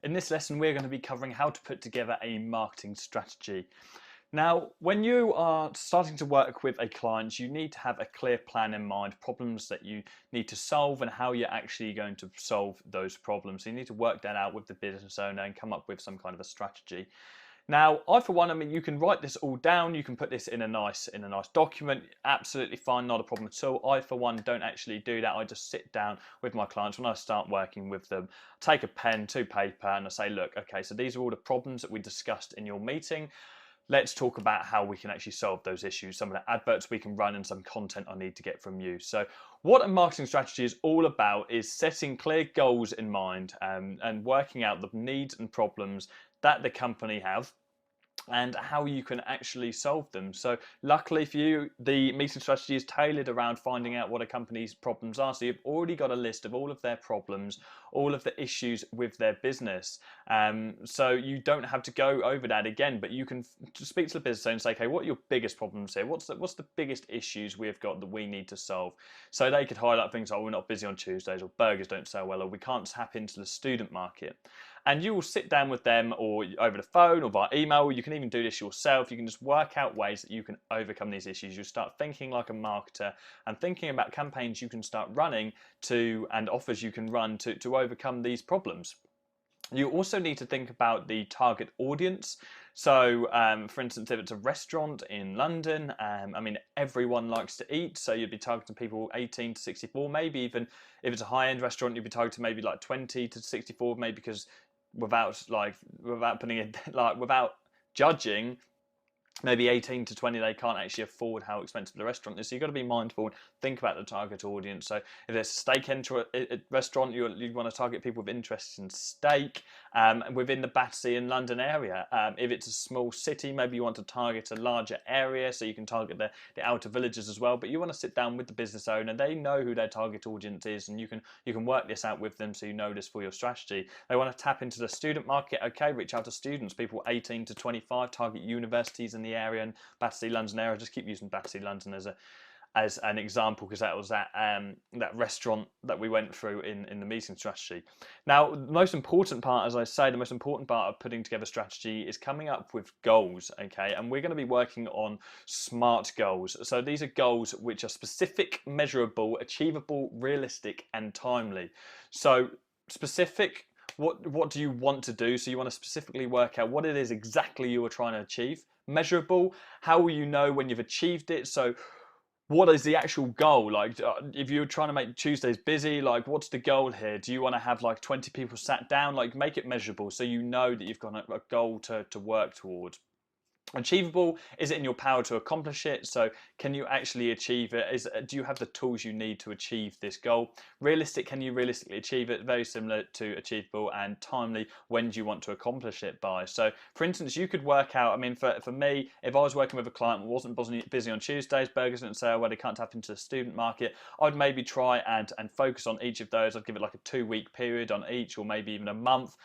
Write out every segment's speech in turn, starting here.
In this lesson, we're going to be covering how to put together a marketing strategy. Now, when you are starting to work with a client, you need to have a clear plan in mind, problems that you need to solve and how you're actually going to solve those problems. So you need to work that out with the business owner and come up with some kind of a strategy. Now, for one, you can write this all down. You can put this in a nice document. Absolutely fine, not a problem at all. For one, don't actually do that. I just sit down with my clients when I start working with them, take a pen to paper, and I say, look, okay, so these are all the problems that we discussed in your meeting. Let's talk about how we can actually solve those issues, some of the adverts we can run and some content I need to get from you. So what a marketing strategy is all about is setting clear goals in mind and working out the needs and problems that the company have and how you can actually solve them. So luckily for you, the meeting strategy is tailored around finding out what a company's problems are. So you've already got a list of all of their problems, all of the issues with their business. So you don't have to go over that again, but you can speak to the business owner and say, okay, what are your biggest problems here? What's the biggest issues we've got that we need to solve? So they could highlight things like, we're not busy on Tuesdays, or burgers don't sell well, or we can't tap into the student market. And you will sit down with them or over the phone or via email. You can even do this yourself. You can just work out ways that you can overcome these issues. You start thinking like a marketer and thinking about campaigns you can start running and offers you can run to overcome these problems. You also need to think about the target audience. So, for instance, if it's a restaurant in London, everyone likes to eat, so you'd be targeting people 18 to 64, maybe even if it's a high-end restaurant, you'd be targeting maybe like 20 to 64, maybe because without putting it without judging, maybe 18 to 20, they can't actually afford how expensive the restaurant is. So you've got to be mindful and think about the target audience. So if there's a steak restaurant, you want to target people with interest in steak within the Battersea and London area. If it's a small city, maybe you want to target a larger area, so you can target the outer villages as well. But you want to sit down with the business owner. They know who their target audience is, and you can work this out with them so you know this for your strategy. They want to tap into the student market. Okay, reach out to students, people 18 to 25, target universities in the area and Battersea London area. Just keep using Battersea London as an example because that was that restaurant that we went through in the meeting strategy. Now, the most important part, as I say, the most important part of putting together strategy is coming up with goals, okay? And we're going to be working on SMART goals. So these are goals which are specific, measurable, achievable, realistic, and timely. So specific, what do you want to do? So you want to specifically work out what it is exactly you are trying to achieve. Measurable, how will you know when you've achieved it? So what is the actual goal? Like, if you're trying to make Tuesdays busy, like, what's the goal here? Do you want to have like 20 people sat down? Like, make it measurable so you know that you've got a goal to work towards. Achievable, is it in your power to accomplish it? So can you actually achieve it? Do you have the tools you need to achieve this goal? Realistic, can you realistically achieve it? Very similar to achievable. And timely, when do you want to accomplish it by? So for instance, you could work out, for me, if I was working with a client who wasn't busy on Tuesdays, burgers didn't sell well, they can't tap into the student market, I'd maybe try and focus on each of those. I'd give it like a 2-week period on each, or maybe even a month,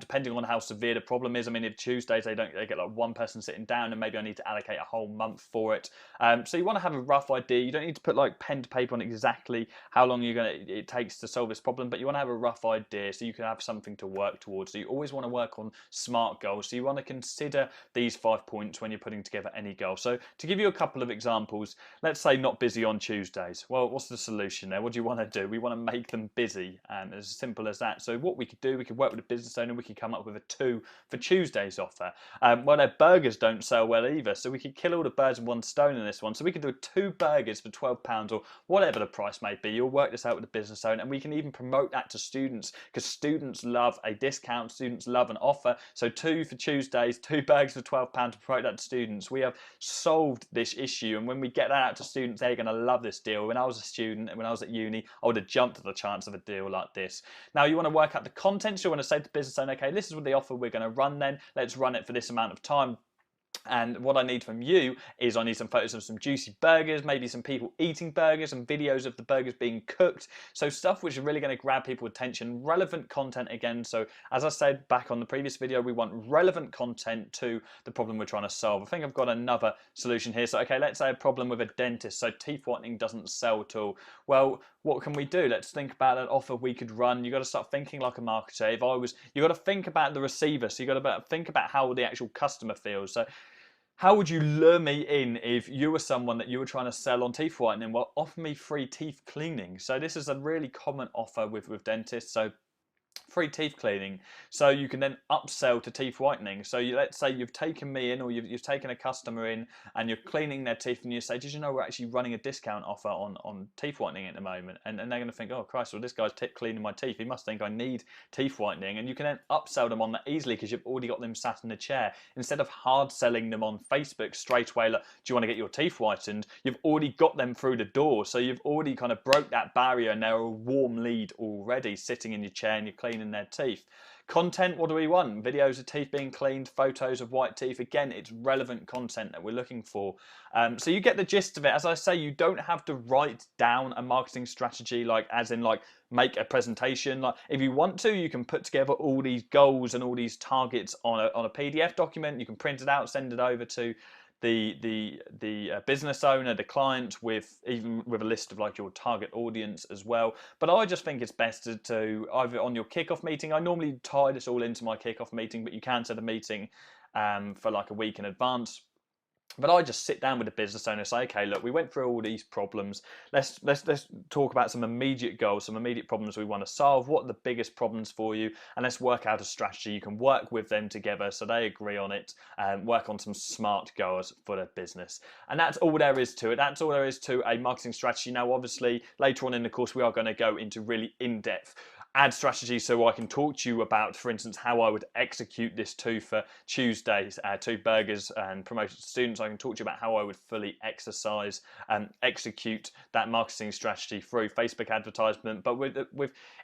depending on how severe the problem is. If Tuesdays they get like one person sitting down, and maybe I need to allocate a whole month for it. So you want to have a rough idea. You don't need to put like pen to paper on exactly how long it takes to solve this problem, but you want to have a rough idea so you can have something to work towards. So you always want to work on SMART goals. So you want to consider these 5 points when you're putting together any goal. So to give you a couple of examples, let's say not busy on Tuesdays. Well, what's the solution there? What do you want to do? We want to make them busy, as simple as that. So what we could do, we could work with a business owner. We could come up with a 2 for Tuesdays offer. Well, their burgers don't sell well either, so we could kill all the birds with one stone in this one. So we could do 2 burgers for £12 or whatever the price may be. You'll work this out with the business owner, and we can even promote that to students because students love a discount, students love an offer. So 2 for Tuesdays, 2 burgers for £12 to promote that to students. We have solved this issue, and when we get that out to students, they're going to love this deal. When I was a student and when I was at uni, I would have jumped at the chance of a deal like this. Now you want to work out the content. So you want to say to the business owner, okay, this is what the offer we're going to run then. Let's run it for this amount of time. And what I need from you is I need some photos of some juicy burgers, maybe some people eating burgers and videos of the burgers being cooked. So stuff which is really going to grab people's attention, relevant content again. So as I said back on the previous video, we want relevant content to the problem we're trying to solve. I think I've got another solution here. So, okay, let's say a problem with a dentist. So teeth whitening doesn't sell at all. Well, what can we do? Let's think about an offer we could run. You've got to start thinking like a marketer. You've got to think about the receiver. So you've got to think about how the actual customer feels. So how would you lure me in if you were someone that you were trying to sell on teeth whitening? Well, offer me free teeth cleaning. So this is a really common offer with dentists. So free teeth cleaning, so you can then upsell to teeth whitening. So let's say you've taken me in, or you've taken a customer in and you're cleaning their teeth, and you say, did you know we're actually running a discount offer on teeth whitening at the moment? And they're going to think, oh Christ, well this guy's cleaning my teeth, he must think I need teeth whitening. And you can then upsell them on that easily because you've already got them sat in a chair. Instead of hard selling them on Facebook straight away, like, do you want to get your teeth whitened? You've already got them through the door, so you've already kind of broke that barrier and they're a warm lead already sitting in your chair and you're cleaning their teeth. Content, what do we want? Videos of teeth being cleaned, photos of white teeth. Again, it's relevant content that we're looking for. So you get the gist of it. As I say, you don't have to write down a marketing strategy, as in make a presentation. Like, if you want to, you can put together all these goals and all these targets on a PDF document. You can print it out, send it over to the business owner, the client, even with a list of your target audience as well. But I just think it's best to either on your kickoff meeting. I normally tie this all into my kickoff meeting, but you can set a meeting for a week in advance. But I just sit down with the business owner and say, okay, look, we went through all these problems. Let's talk about some immediate goals, some immediate problems we want to solve. What are the biggest problems for you? And let's work out a strategy. You can work with them together so they agree on it and work on some smart goals for their business. And that's all there is to it. That's all there is to a marketing strategy. Now, obviously, later on in the course, we are going to go into really in-depth ad strategy, so I can talk to you about, for instance, how I would execute this for Tuesdays, 2 burgers and promoted to students. I can talk to you about how I would fully exercise and execute that marketing strategy through Facebook advertisement. But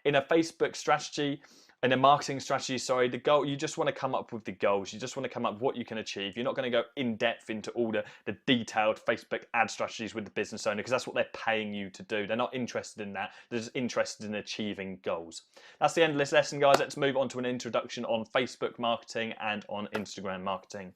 in a Facebook strategy, in a marketing strategy, sorry, the goal, you just want to come up with the goals. You just want to come up with what you can achieve. You're not going to go in depth into all the detailed Facebook ad strategies with the business owner, because that's what they're paying you to do. They're not interested in that. They're just interested in achieving goals. That's the end of this lesson, guys. Let's move on to an introduction on Facebook marketing and on Instagram marketing.